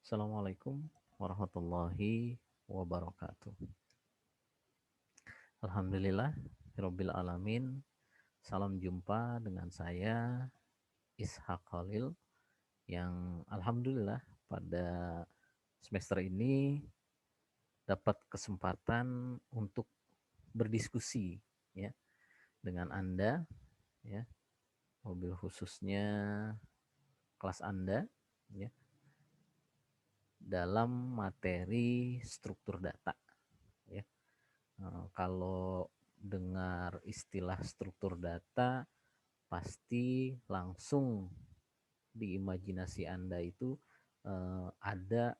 Assalamualaikum warahmatullahi wabarakatuh. Alhamdulillah, Rabbil Alamin. Salam jumpa dengan saya Ishak Khalil yang Alhamdulillah pada semester ini dapat kesempatan untuk berdiskusi ya dengan Anda ya, mobil khususnya kelas Anda ya dalam materi struktur data ya. Kalau dengar istilah struktur data, pasti langsung di imajinasi Anda itu ada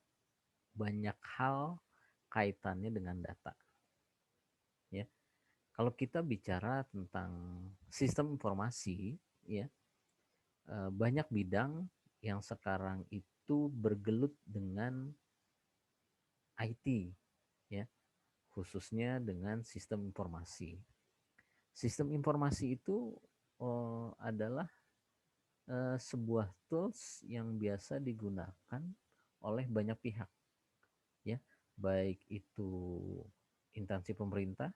banyak hal kaitannya dengan data. Ya, kalau kita bicara tentang sistem informasi, ya banyak bidang yang sekarang itu bergelut dengan IT, ya khususnya dengan sistem informasi. Sistem informasi itu adalah sebuah tools yang biasa digunakan oleh banyak pihak, ya, baik itu instansi pemerintah,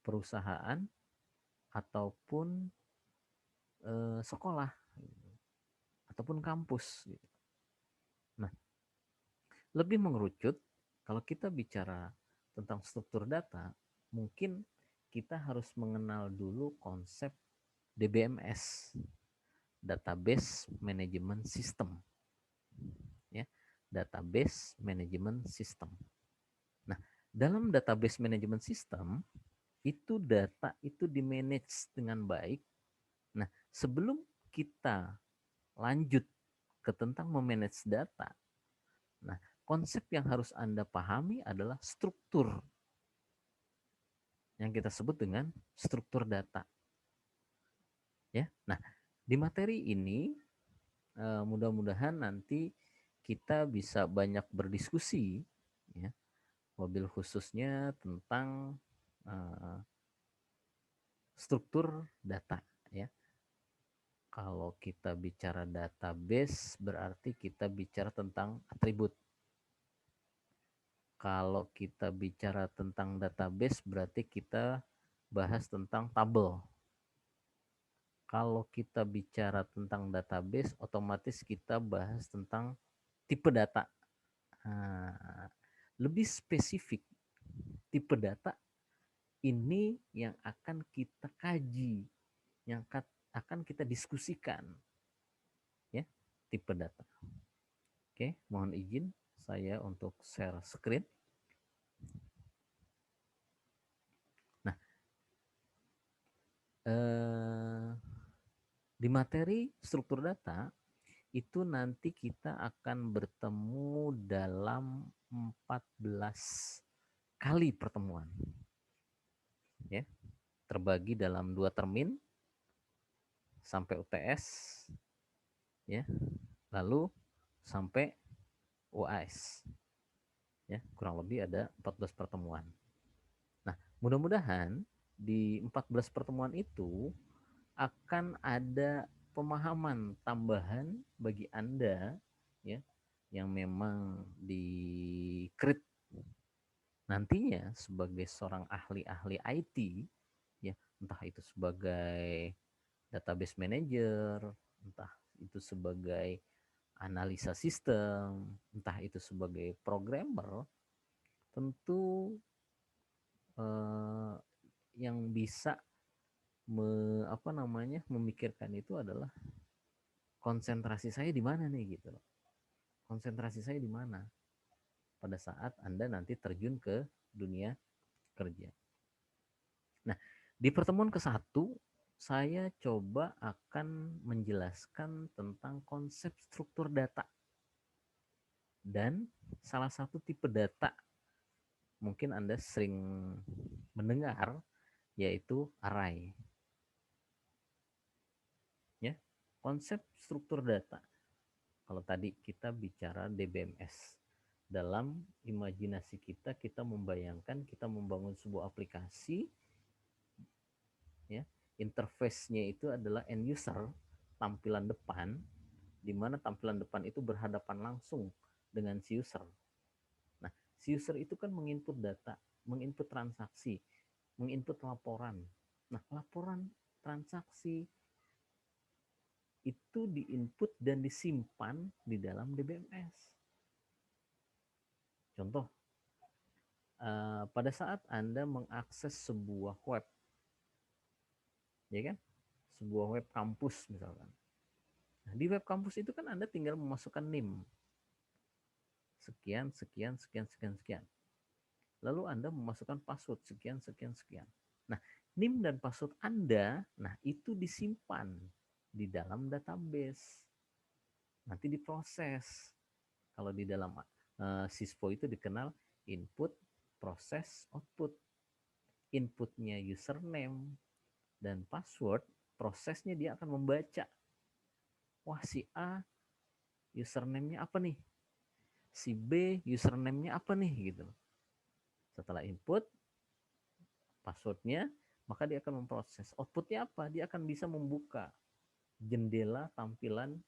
perusahaan, ataupun sekolah, ataupun kampus. Gitu. Nah, lebih mengerucut, kalau kita bicara tentang struktur data, mungkin kita harus mengenal dulu konsep DBMS, Database Management System, ya, Database Management System. Nah, dalam Database Management System itu data itu di-manage dengan baik. Nah, sebelum kita lanjut ke tentang memanage data, nah konsep yang harus Anda pahami adalah struktur yang kita sebut dengan struktur data. Ya, nah di materi ini mudah-mudahan nanti kita bisa banyak berdiskusi, ya, mobil khususnya tentang uh, struktur data. Ya, kalau kita bicara database berarti kita bicara tentang atribut. Kalau kita bicara tentang database berarti kita bahas tentang tabel. Kalau kita bicara tentang database otomatis kita bahas tentang tipe data. Nah, lebih spesifik, tipe data ini yang akan kita kaji, yang akan kita diskusikan, ya, tipe data. Oke, mohon izin saya untuk share screen. Nah, di materi struktur data itu nanti kita akan bertemu dalam 14 kali pertemuan, ya, terbagi dalam 2 termin sampai UTS, ya, lalu sampai UAS, ya, kurang lebih ada 14 pertemuan. Nah, mudah-mudahan di 14 pertemuan itu akan ada pemahaman tambahan bagi Anda, ya, yang memang di nantinya sebagai seorang ahli-ahli IT, ya, entah itu sebagai database manager, entah itu sebagai analisa sistem, entah itu sebagai programmer, tentu yang bisa memikirkan itu adalah konsentrasi saya di mana nih gitu loh. Konsentrasi saya di mana pada saat Anda nanti terjun ke dunia kerja. Nah, di pertemuan ke-1 saya coba akan menjelaskan tentang konsep struktur data dan salah satu tipe data mungkin Anda sering mendengar yaitu array. Ya, konsep struktur data. Kalau tadi kita bicara DBMS, dalam imajinasi kita membayangkan kita membangun sebuah aplikasi, ya, interface-nya itu adalah end user, tampilan depan, di mana tampilan depan itu berhadapan langsung dengan si user. Nah, si user itu kan menginput data, menginput transaksi, menginput laporan. Nah, laporan transaksi itu diinput dan disimpan di dalam DBMS. Contoh, pada saat Anda mengakses sebuah web, ya kan? Sebuah web kampus misalkan. Nah, di web kampus itu kan Anda tinggal memasukkan NIM. Sekian, sekian, sekian, sekian, sekian. Lalu Anda memasukkan password sekian, sekian, sekian. Nah, NIM dan password Anda, nah itu disimpan di dalam database. Nanti diproses. Kalau di dalam Syspo itu dikenal input, proses, output. Inputnya username dan password, prosesnya dia akan membaca. Wah, si A username-nya apa nih? Si B username-nya apa nih gitu. Setelah input passwordnya, maka dia akan memproses. Outputnya apa? Dia akan bisa membuka jendela tampilan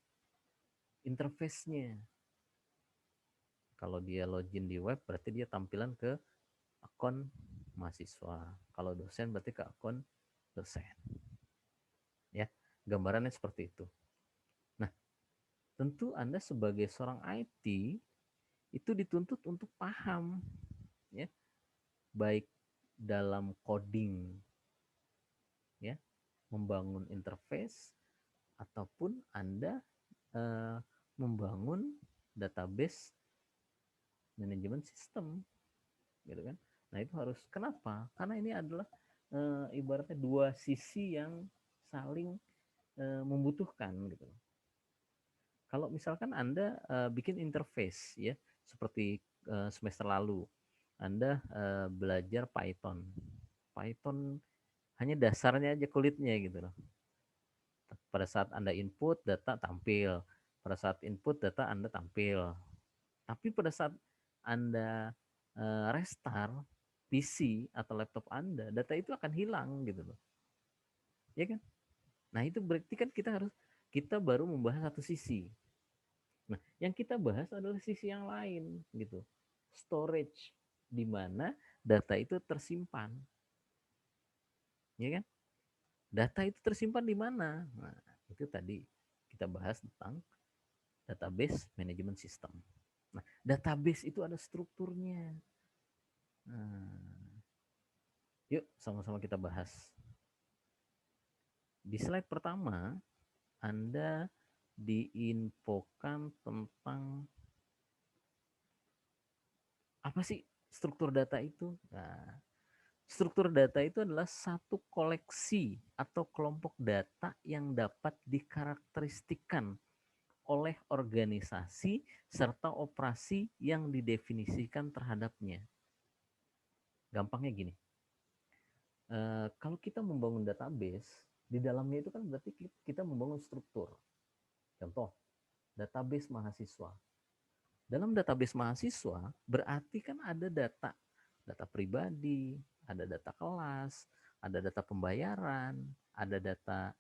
interface-nya. Kalau dia login di web, berarti dia tampilan ke akun mahasiswa. Kalau dosen berarti ke akun dosen. Ya, gambarannya seperti itu. Nah, tentu Anda sebagai seorang IT itu dituntut untuk paham, ya, baik dalam coding, ya, membangun interface, ataupun Anda membangun database manajemen sistem, gitu kan. Nah, itu harus, kenapa? Karena ini adalah ibaratnya dua sisi yang saling membutuhkan gitu. Kalau misalkan Anda bikin interface, ya, seperti semester lalu Anda belajar Python. Python hanya dasarnya aja, kulitnya gitu loh. Pada saat Anda input, data tampil. Pada saat input, data Anda tampil. Tapi pada saat Anda restart PC atau laptop Anda, data itu akan hilang gitu loh. Ya kan? Nah, itu berarti kan kita baru membahas satu sisi. Nah, yang kita bahas adalah sisi yang lain gitu. Storage, di mana data itu tersimpan. Ya kan? Data itu tersimpan di mana? Nah, itu tadi kita bahas tentang database manajemen sistem. Nah, database itu ada strukturnya. Nah, yuk sama-sama kita bahas. Di slide pertama, Anda diinfokan tentang apa sih struktur data itu? Nah, struktur data itu adalah satu koleksi atau kelompok data yang dapat dikarakteristikan oleh organisasi serta operasi yang didefinisikan terhadapnya. Gampangnya gini, kalau kita membangun database, di dalamnya itu kan berarti kita membangun struktur. Contoh, database mahasiswa. Dalam database mahasiswa berarti kan ada data, data pribadi, ada data kelas, ada data pembayaran, ada data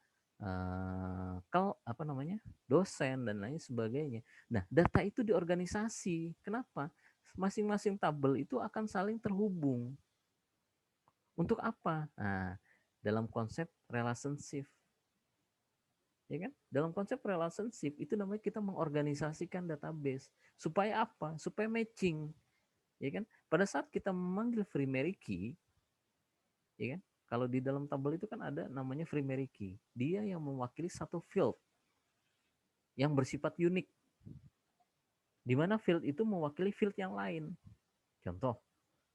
dosen dan lain sebagainya. Nah, data itu diorganisasi. Kenapa? Masing-masing tabel itu akan saling terhubung. Untuk apa? Nah, dalam konsep relationship, ya kan? Dalam konsep relationship itu namanya kita mengorganisasikan database. Supaya apa? Supaya matching, ya kan? Pada saat kita memanggil primary key, ya kan? Kalau di dalam tabel itu kan ada namanya primary key. Dia yang mewakili satu field yang bersifat unik. Di mana field itu mewakili field yang lain. Contoh,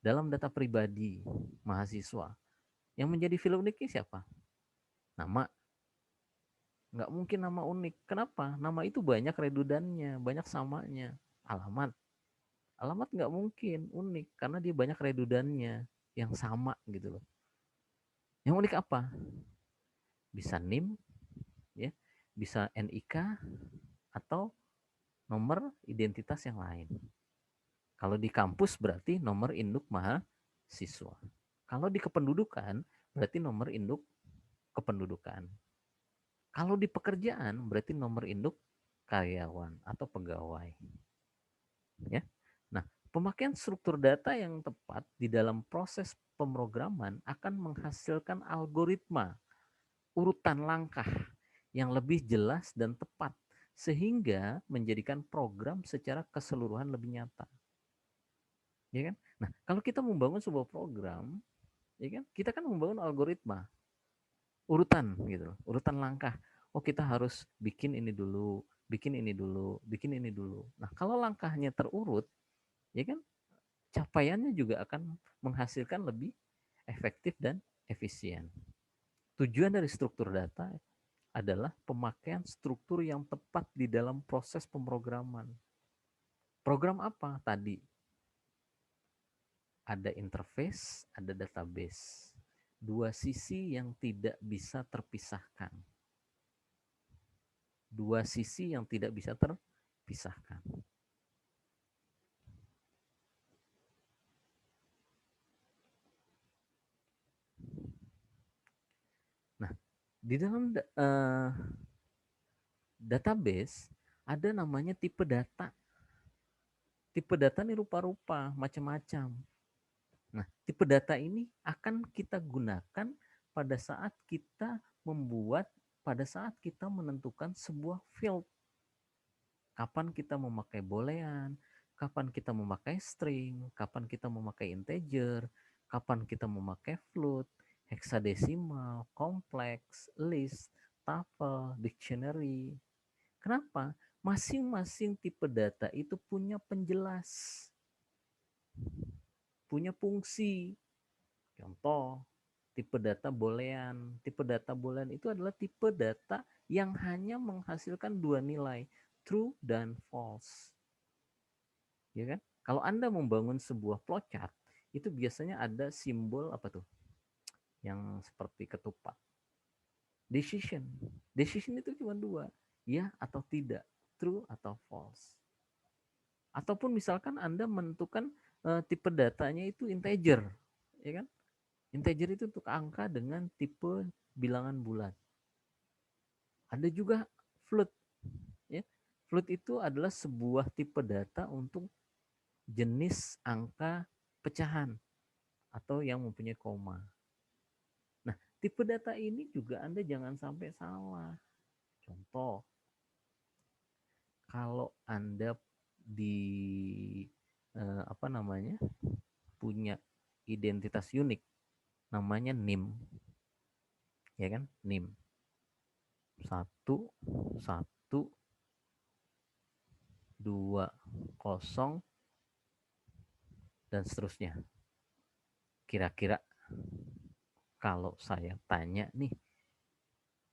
dalam data pribadi mahasiswa, yang menjadi field uniknya siapa? Nama. Nggak mungkin nama unik. Kenapa? Nama itu banyak redundannya, banyak samanya. Alamat. Alamat nggak mungkin unik karena dia banyak redundannya yang sama gitu loh. Yang unik apa? Bisa NIM, ya, bisa NIK atau nomor identitas yang lain. Kalau di kampus berarti nomor induk mahasiswa. Kalau di kependudukan berarti nomor induk kependudukan. Kalau di pekerjaan berarti nomor induk karyawan atau pegawai. Ya. Nah, pemakaian struktur data yang tepat di dalam proses pemrograman akan menghasilkan algoritma urutan langkah yang lebih jelas dan tepat sehingga menjadikan program secara keseluruhan lebih nyata. Ya kan? Nah, kalau kita membangun sebuah program, ya kan? Kita kan membangun algoritma, urutan gitu, urutan langkah. Oh, kita harus bikin ini dulu, bikin ini dulu, bikin ini dulu. Nah, kalau langkahnya terurut, ya kan? Capaiannya juga akan menghasilkan lebih efektif dan efisien. Tujuan dari struktur data adalah pemakaian struktur yang tepat di dalam proses pemrograman. Program apa tadi? Ada interface, ada database. Dua sisi yang tidak bisa terpisahkan. Dua sisi yang tidak bisa terpisahkan. Nah, di dalam database ada namanya tipe data. Tipe data ini rupa-rupa, macam-macam. Nah, tipe data ini akan kita gunakan pada saat kita pada saat kita menentukan sebuah field. Kapan kita memakai boolean, kapan kita memakai string, kapan kita memakai integer, kapan kita memakai float, heksadesimal, kompleks, list, tuple, dictionary. Kenapa? Masing-masing tipe data itu punya penjelas, punya fungsi. Contoh, tipe data boolean. Tipe data boolean itu adalah tipe data yang hanya menghasilkan dua nilai, true dan false. Ya kan? Kalau Anda membangun sebuah flowchart, itu biasanya ada simbol apa tuh? Yang seperti ketupat. Decision. Decision itu cuma dua, ya atau tidak, true atau false. Ataupun misalkan Anda menentukan tipe datanya itu integer, ya kan? Integer itu untuk angka dengan tipe bilangan bulat. Ada juga float, ya. Float itu adalah sebuah tipe data untuk jenis angka pecahan atau yang mempunyai koma. Nah, tipe data ini juga Anda jangan sampai salah. Contoh, kalau Anda di apa namanya? Punya identitas unik namanya NIM, ya kan? NIM. Satu satu dua kosong dan seterusnya. Kira-kira kalau saya tanya nih,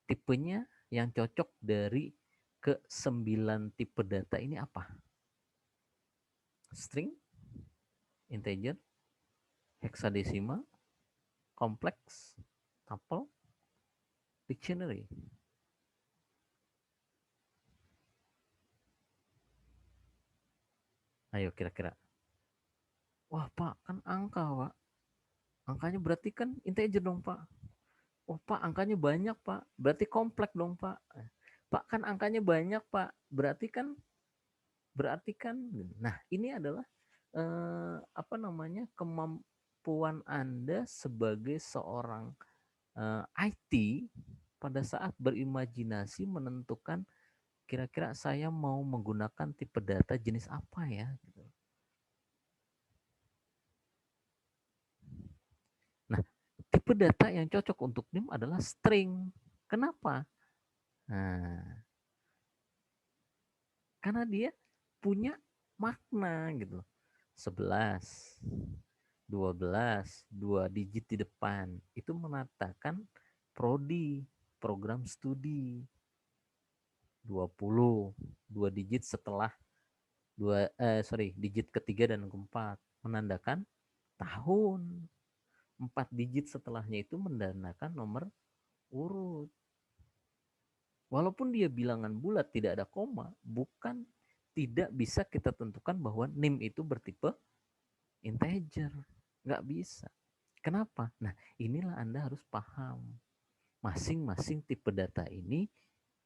tipenya yang cocok dari ke-9 tipe data ini apa? String, integer, heksadesimal, kompleks, tuple, dictionary. Ayo kira-kira. Wah Pak, kan angka Pak. Angkanya berarti kan integer dong Pak. Oh Pak, angkanya banyak Pak. Berarti kompleks dong Pak. Pak kan angkanya banyak Pak. Berarti kan. Nah, ini adalah apa namanya? Kemampuan Anda sebagai seorang IT pada saat berimajinasi menentukan kira-kira saya mau menggunakan tipe data jenis apa ya gitu. Nah, tipe data yang cocok untuk NIM adalah string. Kenapa? Nah, karena dia punya makna gitu. 11, 12, 2 digit di depan. Itu menandakan prodi, program studi. 20, 2 digit setelah digit ketiga dan keempat menandakan tahun. 4 digit setelahnya itu menandakan nomor urut. Walaupun dia bilangan bulat tidak ada koma, bukan tidak bisa kita tentukan bahwa NIM itu bertipe integer. Nggak bisa. Kenapa? Nah, inilah Anda harus paham. Masing-masing tipe data ini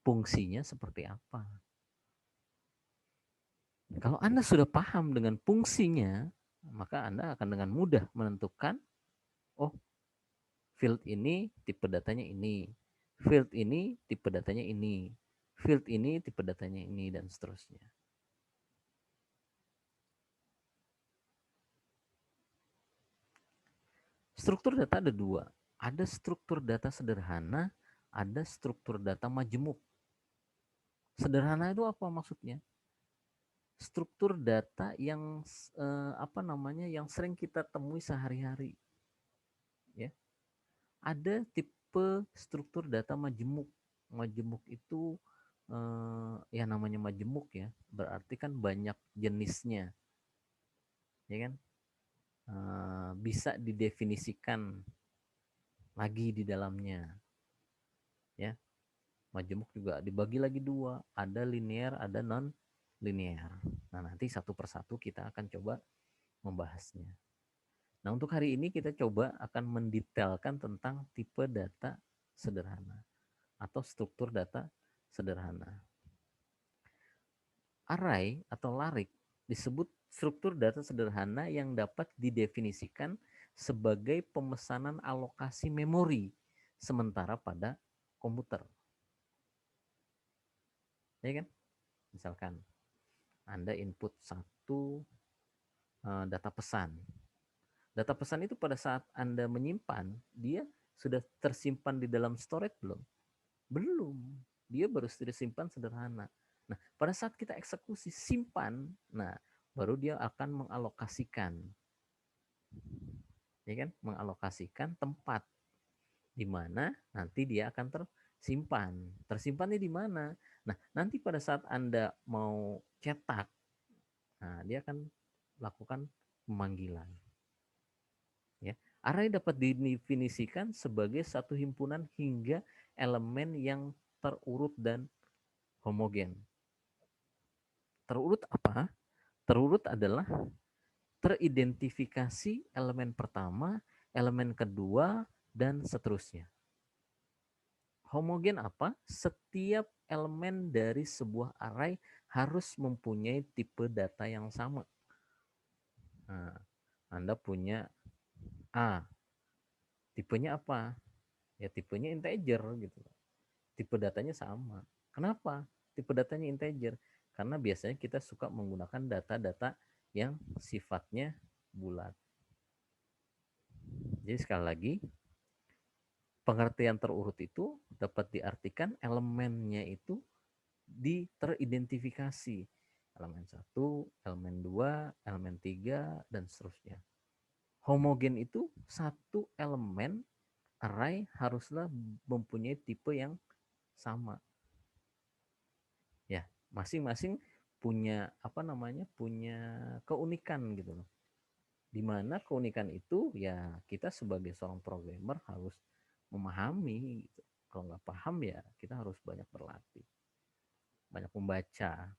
fungsinya seperti apa. Kalau Anda sudah paham dengan fungsinya, maka Anda akan dengan mudah menentukan, oh, field ini tipe datanya ini, field ini tipe datanya ini, field ini tipe datanya ini, dan seterusnya. Struktur data ada dua. Ada struktur data sederhana, ada struktur data majemuk. Sederhana itu apa maksudnya? Struktur data yang yang sering kita temui sehari-hari. Ya, ada tipe struktur data majemuk. Majemuk itu ya namanya majemuk ya, berarti kan banyak jenisnya, ya kan? Bisa didefinisikan lagi di dalamnya, ya. Majemuk juga dibagi lagi dua, ada linear, ada non linear. Nah, nanti satu persatu kita akan coba membahasnya. Nah, untuk hari ini kita coba akan mendetailkan tentang tipe data sederhana atau struktur data sederhana. Array atau larik disebut struktur data sederhana yang dapat didefinisikan sebagai pemesanan alokasi memori sementara pada komputer. Ya kan? Misalkan Anda input satu data pesan. Data pesan itu pada saat Anda menyimpan, dia sudah tersimpan di dalam storage belum? Belum. Dia baru disimpan sederhana. Nah, pada saat kita eksekusi simpan, nah baru dia akan mengalokasikan, ya kan? Mengalokasikan tempat di mana nanti dia akan tersimpan. Tersimpannya di mana? Nah, nanti pada saat Anda mau cetak, nah dia akan lakukan pemanggilan. Ya, array dapat didefinisikan sebagai satu himpunan hingga elemen yang terurut dan homogen. Terurut apa? Terurut adalah teridentifikasi elemen pertama, elemen kedua, dan seterusnya. Homogen apa? Setiap elemen dari sebuah array harus mempunyai tipe data yang sama. Nah, Anda punya A, tipenya apa? Ya tipenya integer gitu. Tipe datanya sama. Kenapa? Tipe datanya integer. Karena biasanya kita suka menggunakan data-data yang sifatnya bulat. Jadi sekali lagi, pengertian terurut itu dapat diartikan elemennya itu teridentifikasi. Elemen 1, elemen 2, elemen 3, dan seterusnya. Homogen itu satu elemen array haruslah mempunyai tipe yang sama. Ya, masing-masing punya punya keunikan gitu loh. Dimana keunikan itu ya kita sebagai seorang programmer harus memahami gitu. Kalau nggak paham ya kita harus banyak berlatih, banyak membaca.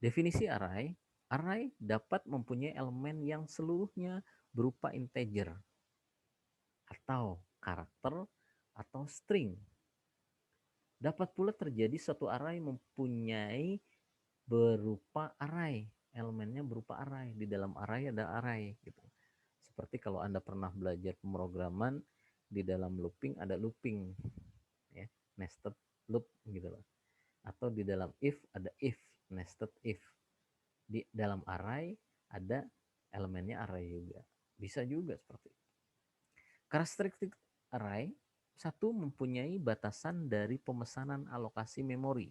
Definisi array, array dapat mempunyai elemen yang seluruhnya berupa integer atau karakter atau string. Dapat pula terjadi suatu array mempunyai berupa array, elemennya berupa array. Di dalam array ada array gitu. Seperti kalau Anda pernah belajar pemrograman, di dalam looping ada looping, ya, nested loop gitu loh. Atau di dalam if ada if, nested if. Di dalam array ada elemennya array juga. Bisa juga seperti itu. Karakteristik array satu mempunyai batasan dari pemesanan alokasi memori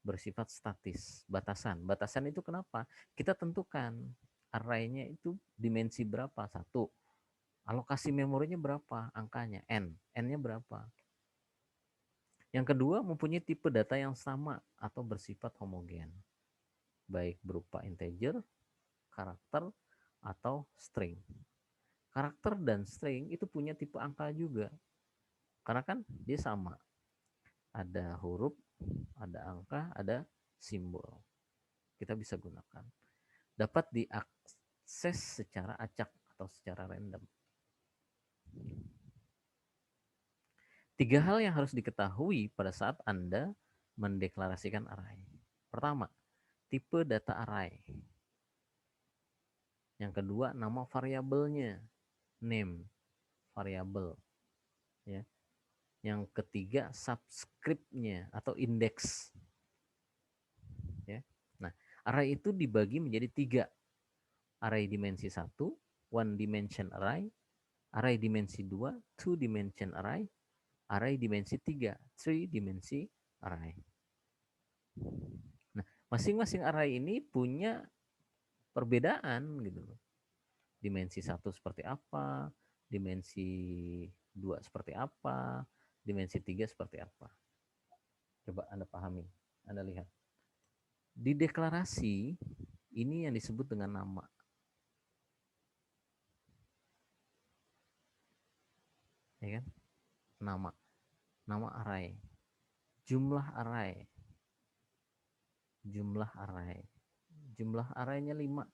bersifat statis. Batasan itu kenapa? Kita tentukan array-nya itu dimensi berapa? Satu. Alokasi memorinya berapa? Angkanya n. N-nya berapa? Yang kedua, mempunyai tipe data yang sama atau bersifat homogen. Baik berupa integer, karakter, atau string. Karakter dan string itu punya tipe angka juga. Karena kan dia sama. Ada huruf, ada angka, ada simbol. Kita bisa gunakan. Dapat diakses secara acak atau secara random. Tiga hal yang harus diketahui pada saat Anda mendeklarasikan array. Pertama, tipe data array. Yang kedua, nama variabelnya, name variabel, ya. Yang ketiga, subscript-nya atau indeks, ya. Nah, array itu dibagi menjadi 3. Array dimensi 1, one dimension array dimensi 2, two dimension array dimensi 3, three dimensi array. Nah, masing-masing array ini punya perbedaan gitu loh. Dimensi 1 seperti apa, dimensi 2 seperti apa, dimensi 3 seperti apa. Coba Anda pahami, Anda lihat. Di deklarasi, ini yang disebut dengan nama. Ya kan? Nama. Nama array. Jumlah array. Jumlah array. Jumlah arraynya 5.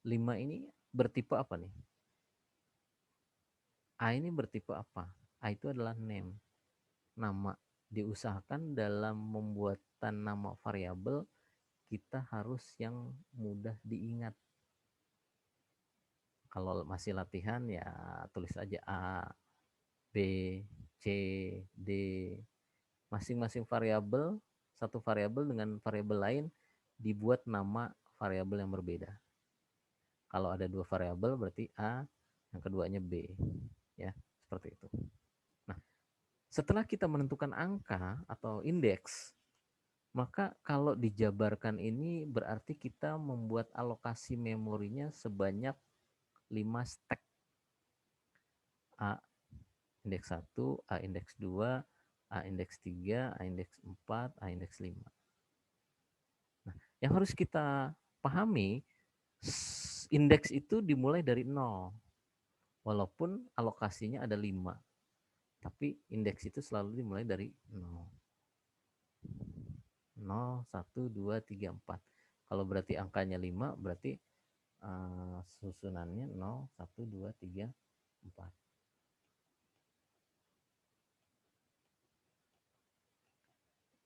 5 ini bertipe apa nih? A ini bertipe apa? A itu adalah name. Nama. Diusahakan dalam pembuatan nama variabel kita harus yang mudah diingat. Kalau masih latihan ya tulis aja A, B, C, D. Masing-masing variabel, satu variabel dengan variabel lain dibuat nama variabel yang berbeda. Kalau ada 2 variabel berarti A, yang keduanya B. Ya, seperti itu. Nah, setelah kita menentukan angka atau indeks, maka kalau dijabarkan ini berarti kita membuat alokasi memorinya sebanyak 5 stack. A indeks 1, A indeks 2, A indeks 3, A indeks 4, A indeks 5. Nah, yang harus kita pahami, indeks itu dimulai dari 0. Walaupun alokasinya ada 5. Tapi indeks itu selalu dimulai dari 0. 0, 1, 2, 3, 4. Kalau berarti angkanya 5, berarti susunannya 0, 1, 2, 3, 4.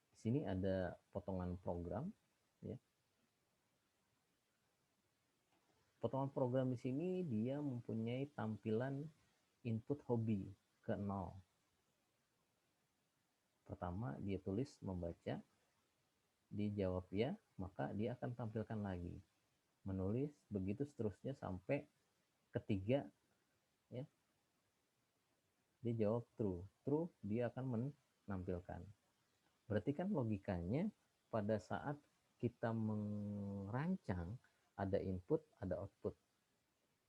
Di sini ada potongan program, ya. Potongan program di sini dia mempunyai tampilan input hobi ke 0. Pertama dia tulis membaca, dijawab ya, maka dia akan tampilkan lagi. Menulis, begitu seterusnya sampai ketiga, ya. Dia jawab true. True dia akan menampilkan. Berarti kan logikanya pada saat kita merancang ada input, ada output.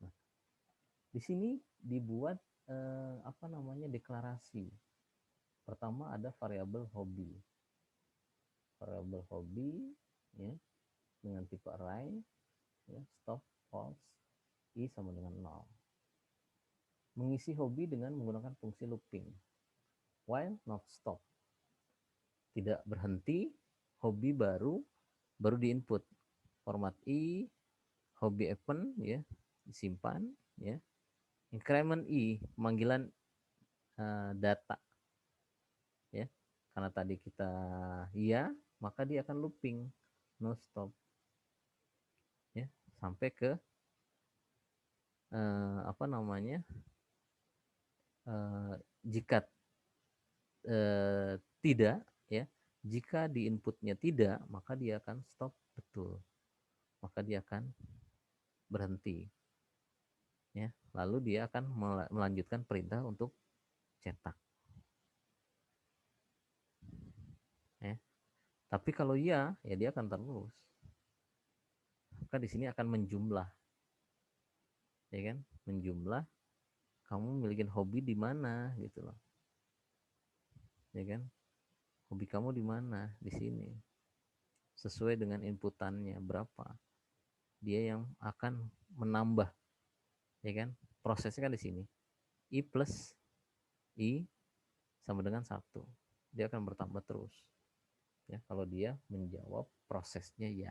Nah, di sini dibuat deklarasi. Pertama ada variabel hobi. Variabel hobi, ya, dengan tipe array, ya, stop, false, i sama dengan 0. Mengisi hobi dengan menggunakan fungsi looping. While not stop. Tidak berhenti, hobi baru diinput. Format i, hobi open, ya, disimpan, ya. Increment i, pemanggilan data, ya. Karena tadi kita iya, maka dia akan looping, no stop, ya, sampai ke jika tidak, ya, jika di inputnya tidak, maka dia akan stop betul, maka dia akan berhenti, ya, lalu dia akan melanjutkan perintah untuk cetak, ya. Tapi kalau iya, ya dia akan terus, maka di sini akan menjumlah, ya kan, menjumlah kamu memiliki hobi di mana gitu loh, ya kan, hobi kamu di mana, di sini, sesuai dengan inputannya berapa, dia yang akan menambah, ya kan, prosesnya kan di sini, i plus i sama dengan 1, dia akan bertambah terus, ya, kalau dia menjawab prosesnya ya.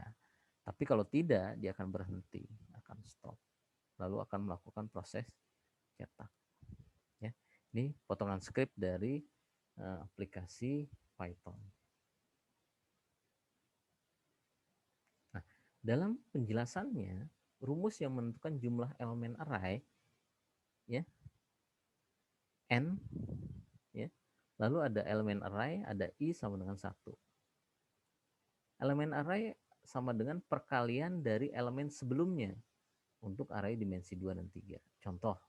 Tapi kalau tidak, dia akan berhenti, akan stop, lalu akan melakukan proses cetak, ya. Ini potongan script dari aplikasi Python. Dalam penjelasannya, rumus yang menentukan jumlah elemen array ya n ya. Lalu ada elemen array, ada i sama dengan 1. Elemen array sama dengan perkalian dari elemen sebelumnya untuk array dimensi 2 dan 3. Contoh,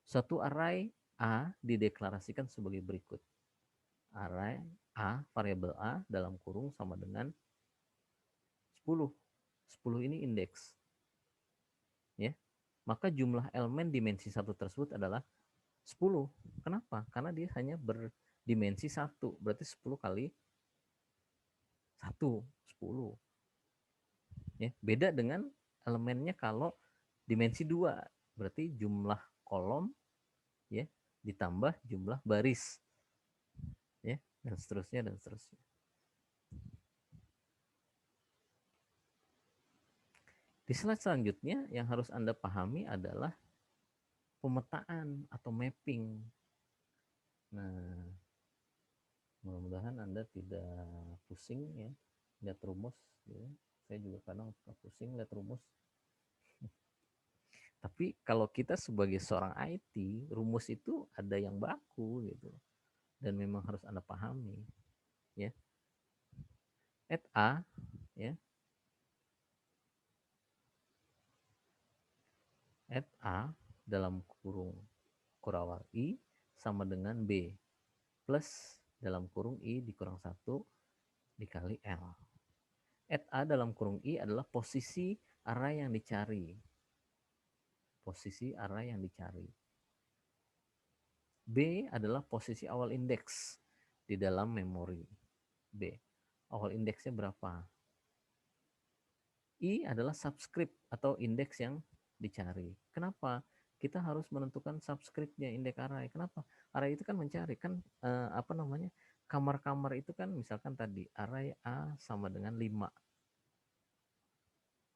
suatu array A dideklarasikan sebagai berikut. Array A, variabel A dalam kurung sama dengan 10. 10 ini indeks. Ya. Maka jumlah elemen dimensi 1 tersebut adalah 10. Kenapa? Karena dia hanya berdimensi 1. Berarti 10 kali 1, 10. Ya. Beda dengan elemennya kalau dimensi 2. Berarti jumlah kolom ya ditambah jumlah baris. Ya, dan seterusnya dan seterusnya. Di slide selanjutnya yang harus Anda pahami adalah pemetaan atau mapping. Nah, mudah-mudahan Anda tidak pusing ya lihat rumus. Ya. Saya juga kadang pusing lihat rumus. Tapi kalau kita sebagai seorang IT, rumus itu ada yang baku gitu. Dan memang harus Anda pahami. Ya. At A, ya. At A dalam kurung kurawal I sama dengan B plus dalam kurung I dikurang 1 dikali L. At A dalam kurung I adalah posisi array yang dicari. Posisi array yang dicari. B adalah posisi awal indeks di dalam memori B. Awal indeksnya berapa? I adalah subscript atau indeks yang dicari. Kenapa? Kita harus menentukan subscriptnya indeks array. Kenapa? Array itu kan mencari kan kamar-kamar itu kan misalkan tadi array A sama dengan 5.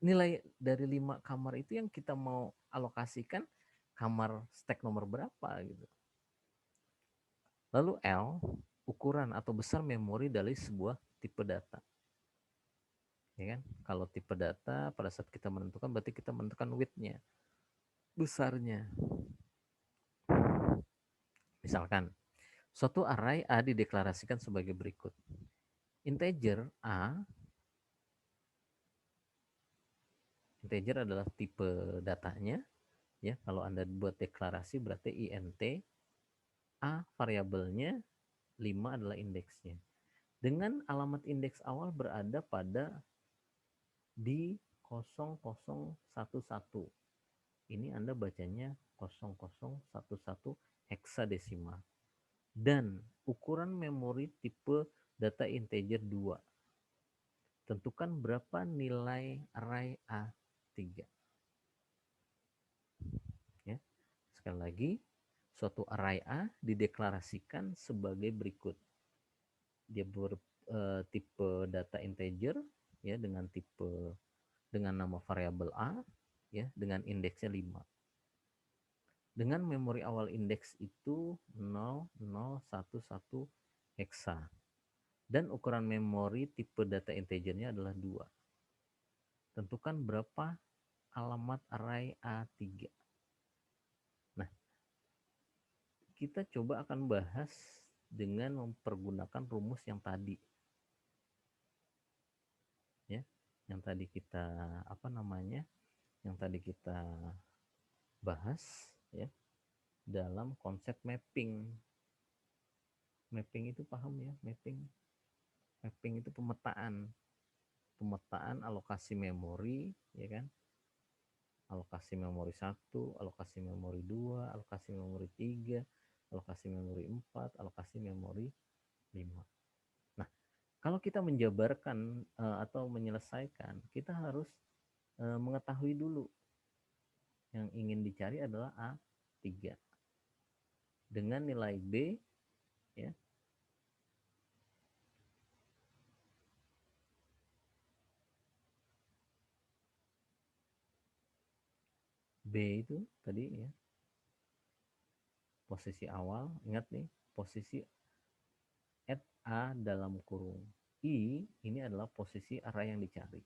Nilai dari 5 kamar itu yang kita mau alokasikan kamar stack nomor berapa gitu. Lalu L, ukuran atau besar memori dari sebuah tipe data. Ya kan? Kalau tipe data pada saat kita menentukan berarti kita menentukan width-nya, besarnya. Misalkan, suatu array A dideklarasikan sebagai berikut. Integer A, integer adalah tipe datanya. Ya, kalau Anda buat deklarasi berarti int, A variabelnya, 5 adalah indeksnya. Dengan alamat indeks awal berada pada di 0011. Ini Anda bacanya 0011 heksadesimal. Dan ukuran memori tipe data integer 2. Tentukan berapa nilai array A3. Ya. Sekali lagi, suatu array A dideklarasikan sebagai berikut. Dia tipe data integer ya dengan nama variabel A ya dengan indeksnya 5. Dengan memori awal indeks itu 0011 heksa. Dan ukuran memori tipe data integernya adalah 2. Tentukan berapa alamat array A3. Nah, kita coba akan bahas dengan mempergunakan rumus yang tadi. Ya, yang tadi kita Yang tadi kita bahas ya dalam konsep mapping. Mapping itu paham ya, mapping. Mapping itu pemetaan alokasi memori, ya kan? Alokasi memori 1, alokasi memori 2, alokasi memori 3, alokasi memori 4, alokasi memori 5. Nah, kalau kita menjabarkan atau menyelesaikan, kita harus mengetahui dulu yang ingin dicari adalah A3. Dengan nilai B ya. B itu tadi ya. Posisi awal, ingat nih, posisi at A dalam kurung I ini adalah posisi array yang dicari.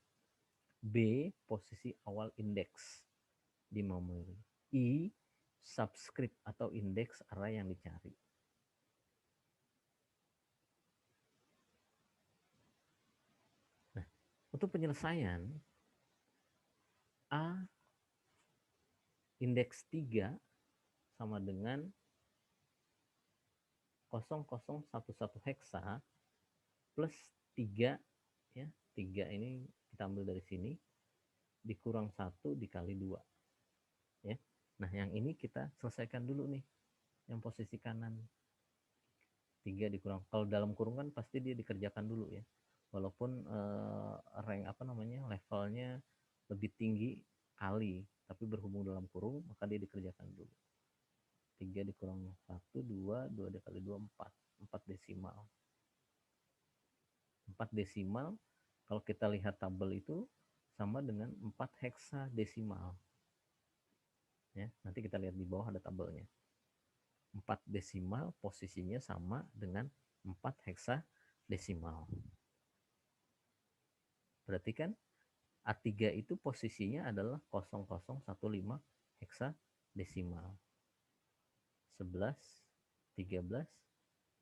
B, posisi awal indeks di memori. I, subscript atau indeks array yang dicari. Nah, untuk penyelesaian A indeks 3 sama dengan 0011 heksa plus 3, ya, 3 ini kita ambil dari sini dikurang 1 dikali 2, ya. Nah, yang ini kita selesaikan dulu nih, yang posisi kanan. 3 dikurang, kalau dalam kurung kan pasti dia dikerjakan dulu ya. Walaupun rank levelnya lebih tinggi kali, tapi berhubung dalam kurung maka dia dikerjakan dulu. 3 dikurang 1, 2 dikali 2, 4. 4 desimal. 4 desimal, kalau kita lihat tabel itu sama dengan 4 heksadesimal. Ya, nanti kita lihat di bawah ada tabelnya. 4 desimal posisinya sama dengan 4 heksadesimal. Berarti kan A3 itu posisinya adalah 0015 heksadesimal. 11, 13,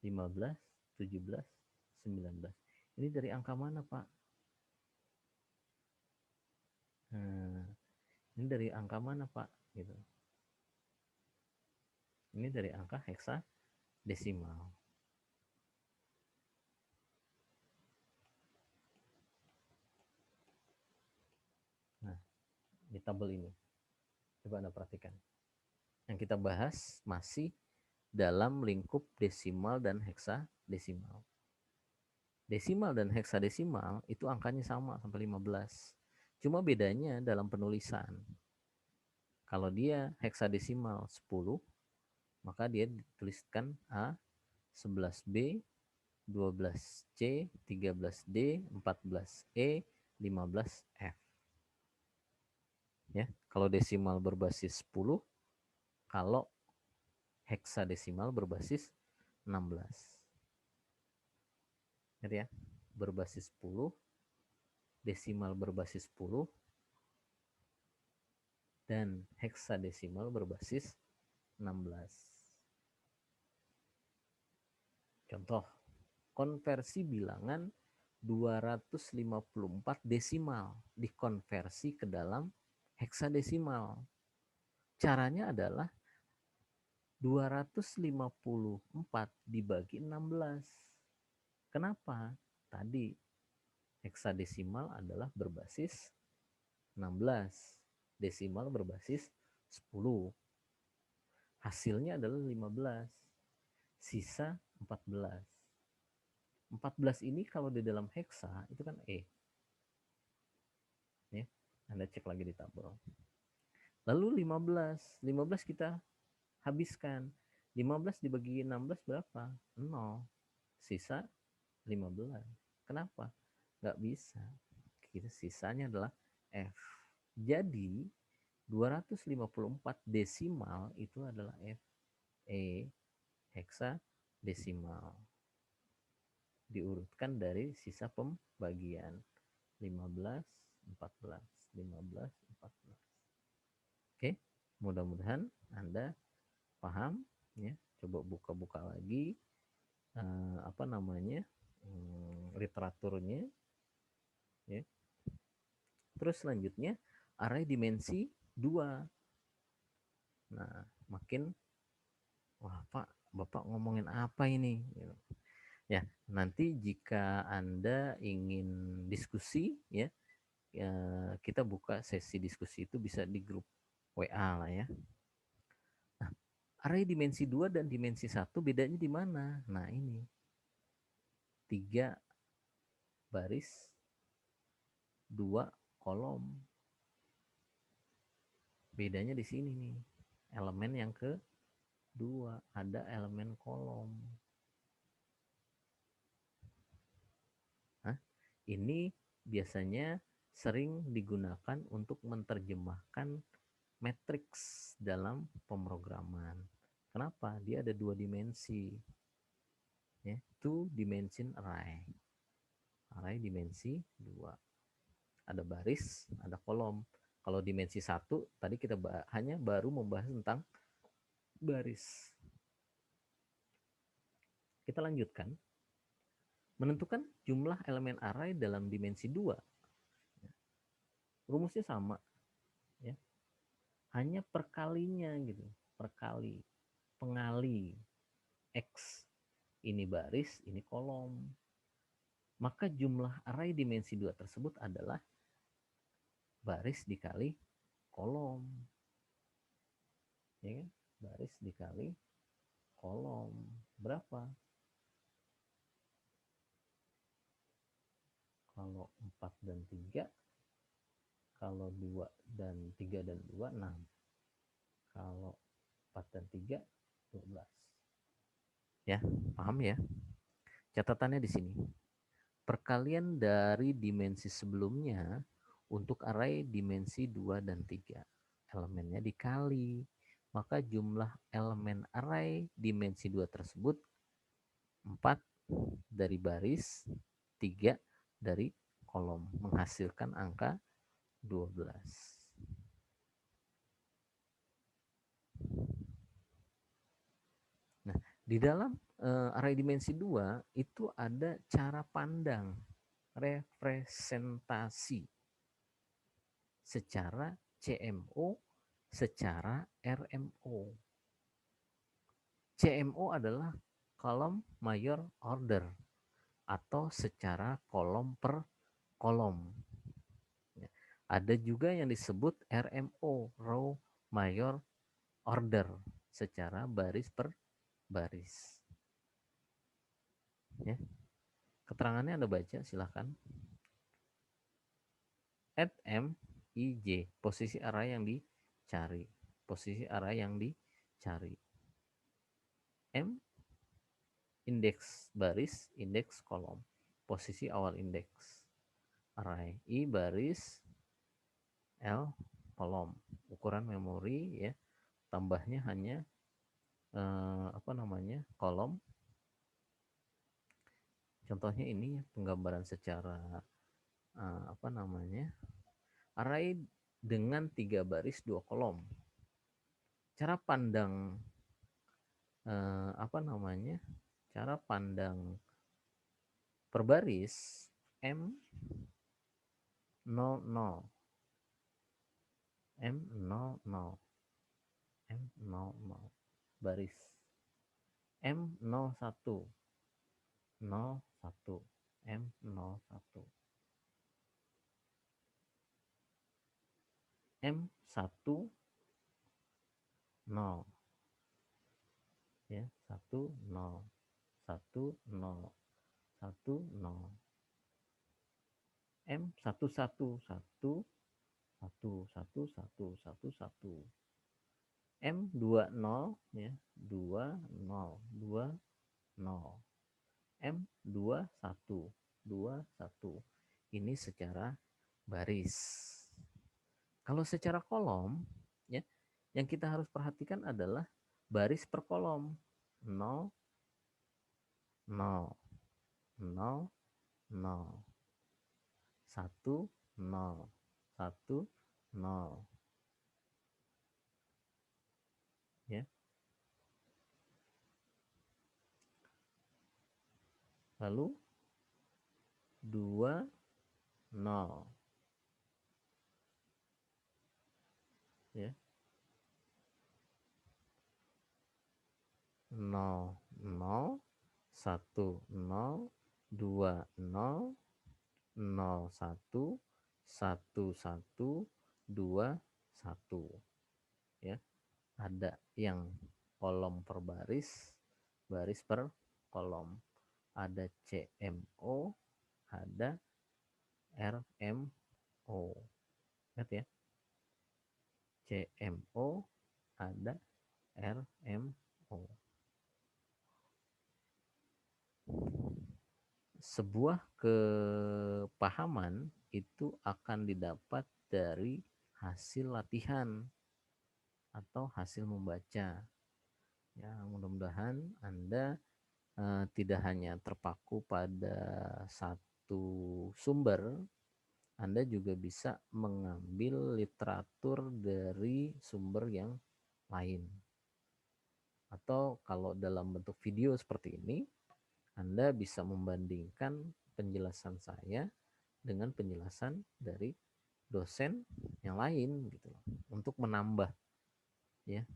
15, 17, 19. Ini dari angka mana, Pak? Nah, ini dari angka mana, Pak? Gitu. Ini dari angka heksadesimal. Nah, di tabel ini. Coba Anda perhatikan. Yang kita bahas masih dalam lingkup desimal dan heksadesimal. Desimal dan heksadesimal itu angkanya sama sampai 15. Cuma bedanya dalam penulisan. Kalau dia heksadesimal 10, maka dia dituliskan A, 11B, 12C, 13D, 14E, 15F. Ya, kalau desimal berbasis 10, kalau heksadesimal berbasis 16. Ingat ya, berbasis 10, desimal berbasis 10, dan heksadesimal berbasis 16. Contoh, konversi bilangan 254 desimal dikonversi ke dalam heksadesimal. Caranya adalah 254 dibagi 16. Kenapa? Tadi heksadesimal adalah berbasis 16, desimal berbasis 10. Hasilnya adalah 15, sisa 14. 14 ini kalau di dalam heksa itu kan E. Ya, Anda cek lagi di tabel. Lalu 15 kita habiskan. 15 dibagi 16 berapa? 0. Sisa 15. Kenapa? Nggak bisa. Kita sisanya adalah F. Jadi 254 desimal itu adalah F. E heksadesimal. Diurutkan dari sisa pembagian. 15, 14, 15, 14. Oke, mudah-mudahan Anda paham ya. Coba buka-buka lagi literaturnya ya. Terus selanjutnya array dimensi 2. Nah, makin wah Pak, Bapak ngomongin apa ini? Ya, nanti jika Anda ingin diskusi ya, kita buka sesi diskusi itu bisa di grup WA lah ya. Nah, array dimensi 2 dan dimensi 1 bedanya di mana? Nah, ini. 3 baris 2 kolom. Bedanya di sini nih. Elemen yang kedua ada elemen kolom. Nah, ini biasanya sering digunakan untuk menerjemahkan matriks dalam pemrograman. Kenapa? Dia ada 2 dimensi. Ya, 2 dimension array. Array dimensi 2. ada baris, ada kolom. Kalau dimensi 1 tadi kita hanya baru membahas tentang baris. Kita lanjutkan. Menentukan jumlah elemen array dalam dimensi 2. Rumusnya sama, ya. Hanya perkalinya gitu, perkali, pengali X. Ini baris, ini kolom. Maka jumlah array dimensi 2 tersebut adalah baris dikali kolom. Ya kan? Baris dikali kolom. Berapa? Kalau 4 dan 3, kalau 2 dan 3 dan 2, 6. Kalau 4 dan 3, 12. Ya, paham ya? Catatannya di sini. Perkalian dari dimensi sebelumnya untuk array dimensi 2 dan 3. Elemennya dikali. Maka jumlah elemen array dimensi 2 tersebut 4 dari baris, 3 dari kolom. Menghasilkan angka 12. Nah, di dalam array dimensi 2 itu ada cara pandang representasi secara CMO, secara RMO. CMO adalah kolom mayor order atau secara kolom per kolom. Ada juga yang disebut RMO, row mayor order, secara baris per baris. Ya. Keterangannya Anda baca, silahkan. At M, I, J, posisi array yang dicari. Posisi array yang dicari. M, indeks baris, indeks kolom. Posisi awal indeks array. I, baris, L, kolom. Ukuran memori, ya, tambahnya hanya kolom. Contohnya ini penggambaran secara array dengan 3 baris 2 kolom. Cara pandang cara pandang per baris M00 M00 M00 baris M01 01 M01 M10 ya 10 10 10 M11 11 M20 ya 20 20 M21 21. Ini secara baris. Kalau secara kolom, ya, yang kita harus perhatikan adalah baris per kolom. 0 0 0 0 1 0 1 0. Ya. Lalu 2 0. Ya. 0 0 1 0 2 0 0 1 1 1 2 1. Ya. Ada yang kolom per baris, baris per kolom. Ada CMO, ada RMO. Ingat ya. CMO, ada RMO. Sebuah kepahaman itu akan didapat dari hasil latihan atau hasil membaca. Ya, mudah-mudahan Anda tidak hanya terpaku pada satu sumber, Anda juga bisa mengambil literatur dari sumber yang lain. Atau kalau dalam bentuk video seperti ini, Anda bisa membandingkan penjelasan saya dengan penjelasan dari dosen yang lain gitu loh, untuk menambah ya.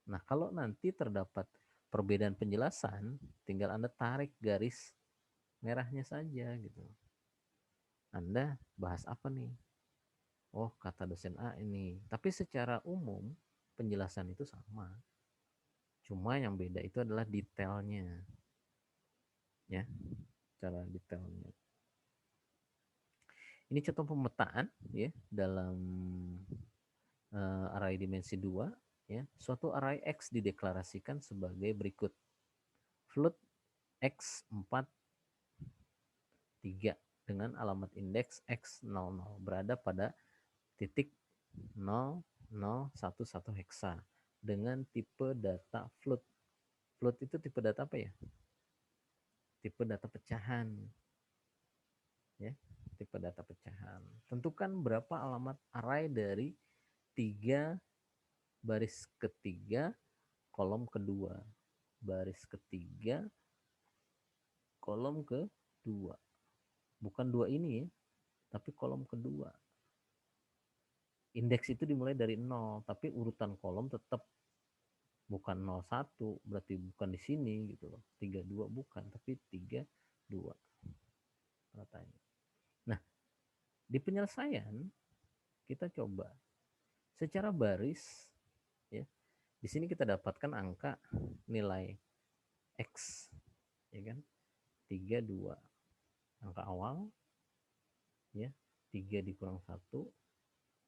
Nah, kalau nanti terdapat perbedaan penjelasan, tinggal Anda tarik garis merahnya saja gitu. Anda bahas apa nih? Oh, kata dosen A ini. Tapi secara umum penjelasan itu sama. Cuma yang beda itu adalah detailnya. Ya, cara detailnya. Ini contoh pemetaan ya dalam array dimensi 2 ya. Suatu array X dideklarasikan sebagai berikut. Float X 4 3 dengan alamat indeks X00 berada pada titik 0011 heksa dengan tipe data float. Float itu tipe data apa ya? Tipe data pecahan. Ya, tipe data pecahan. Tentukan berapa alamat array dari 3 baris ketiga kolom kedua. Baris ketiga kolom kedua. Bukan dua ini ya, tapi kolom kedua. Indeks itu dimulai dari 0, tapi urutan kolom tetap bukan 01, berarti bukan di sini gitu loh. 32 bukan, tapi 32 katanya. Nah, di penyelesaian kita coba secara baris ya. Di sini kita dapatkan angka nilai X ya kan? 32 angka awal ya, 3 dikurang 1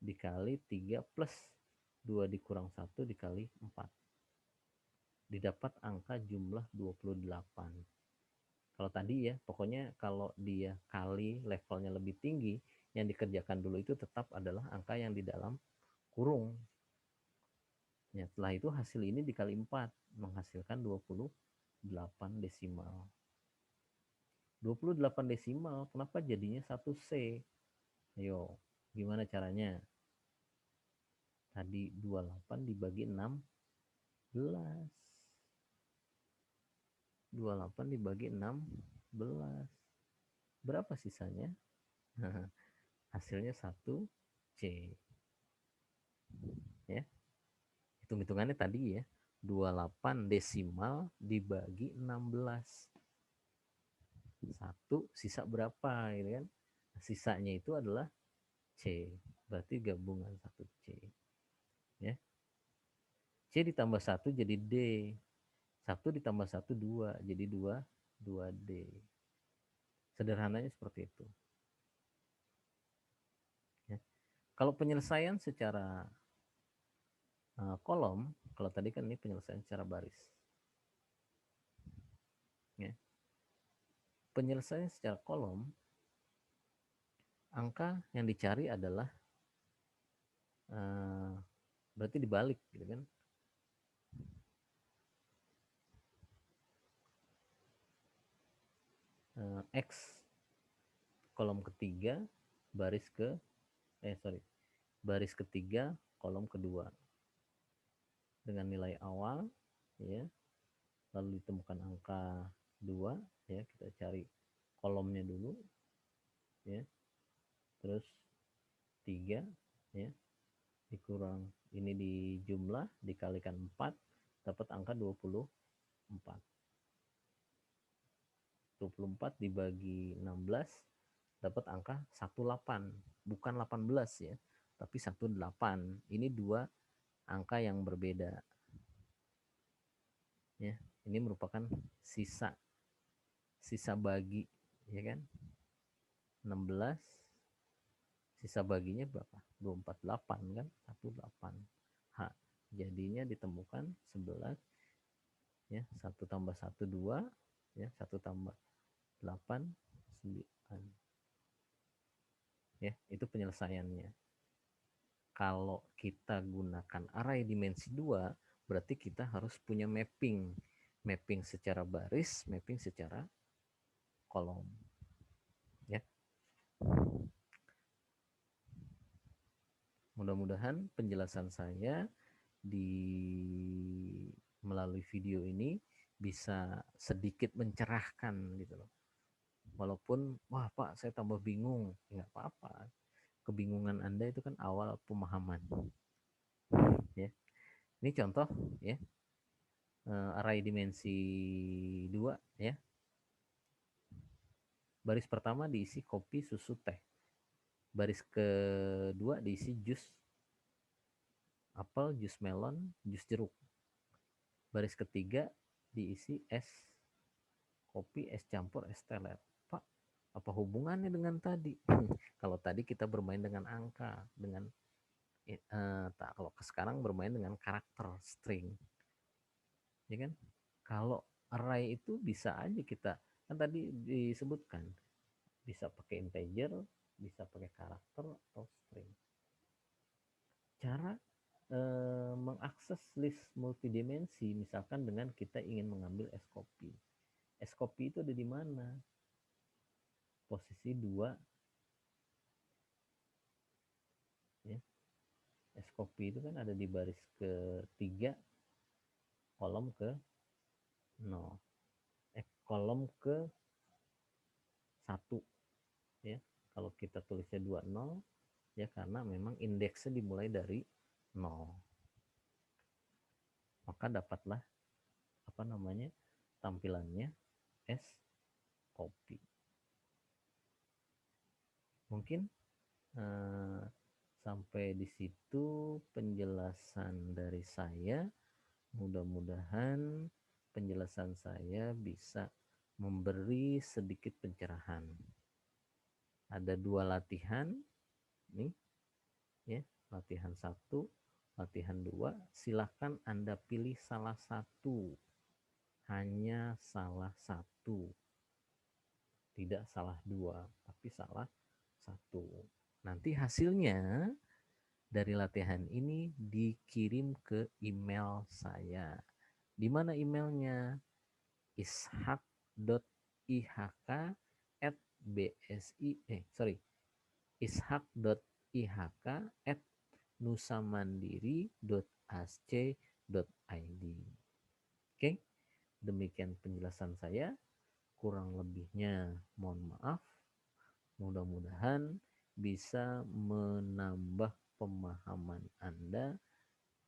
dikali 3 plus 2 dikurang 1 dikali 4. Didapat angka jumlah 28. Kalau tadi ya, pokoknya kalau dia kali levelnya lebih tinggi, yang dikerjakan dulu itu tetap adalah angka yang di dalam kurung. Ya, setelah itu hasil ini dikali 4, menghasilkan 28 desimal. 28 desimal, kenapa jadinya 1C? Ayo, gimana caranya? Tadi 28 dibagi 16. 28 dibagi 16. Berapa sisanya? Hasilnya 1C. Ya. Hitung-hitungannya tadi ya. 28 desimal dibagi 16. 1 sisa berapa gitu kan? Sisanya itu adalah C. Berarti gabungan 1C. Ya. C ditambah 1 jadi D. 1 ditambah 1 2 jadi 2D. Sederhananya seperti itu. Ya. Kalau penyelesaian secara kolom, kalau tadi kan ini penyelesaian secara baris. Ya. Penyelesaian secara kolom, angka yang dicari adalah berarti dibalik gitu kan. X kolom ketiga baris baris ketiga kolom kedua dengan nilai awal ya, lalu ditemukan angka 2 ya, kita cari kolomnya dulu ya, terus 3 ya, dikurang ini dijumlah dikalikan 4 dapat angka 24. 24 dibagi 16 dapat angka 18, bukan 18 ya, tapi 18. Ini dua angka yang berbeda. Ya, ini merupakan sisa bagi ya kan. 16 sisa baginya berapa? 248 kan? 18. H. Jadinya ditemukan 11 ya, 1 tambah 1 2 ya, 1 tambah 8 9. Ya, itu penyelesaiannya. Kalau kita gunakan array dimensi 2, berarti kita harus punya mapping. Mapping secara baris, mapping secara kolom. Ya. mudah-mudahan penjelasan saya melalui video ini bisa sedikit mencerahkan gitu loh. Walaupun wah Pak saya tambah bingung, nggak apa-apa. Kebingungan Anda itu kan awal pemahaman. Ya. Ini contoh ya, array dimensi 2 ya. Baris pertama diisi kopi, susu, teh. Baris kedua diisi jus apel, jus melon, jus jeruk. Baris ketiga diisi es kopi, es campur, es teler. Pak, apa hubungannya dengan tadi? Kalau tadi kita bermain dengan angka, dengan kalau sekarang bermain dengan karakter string, ya kan? Kalau array itu bisa aja kita, kan tadi disebutkan bisa pakai integer, bisa pakai karakter atau string. Cara mengakses list multidimensi misalkan dengan kita ingin mengambil es kopi. Es kopi itu ada di mana? Posisi 2 ya. Es kopi itu kan ada di baris ketiga kolom ke 0. Kolom ke 1 ya. Kalau kita tulisnya 20 ya karena memang indeksnya dimulai dari 0. Maka dapatlah apa namanya? Tampilannya es kopi. Mungkin sampai di situ penjelasan dari saya. Mudah-mudahan penjelasan saya bisa memberi sedikit pencerahan. Ada 2 latihan nih ya, latihan 1, latihan 2. Silakan Anda pilih salah satu, hanya salah satu, tidak salah 2, tapi salah 1. Nanti hasilnya dari latihan ini dikirim ke email saya. Di mana emailnya? ishak.ihk@nusamandiri.ac.id. Oke, demikian penjelasan saya. Kurang lebihnya mohon maaf. Mudah-mudahan bisa menambah pemahaman Anda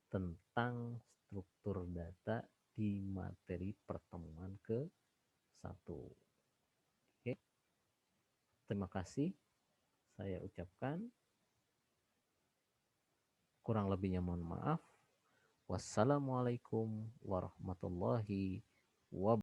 tentang struktur data di materi pertemuan ke-1. Oke. Terima kasih saya ucapkan. Kurang lebihnya mohon maaf. Wassalamualaikum warahmatullahi wabarakatuh.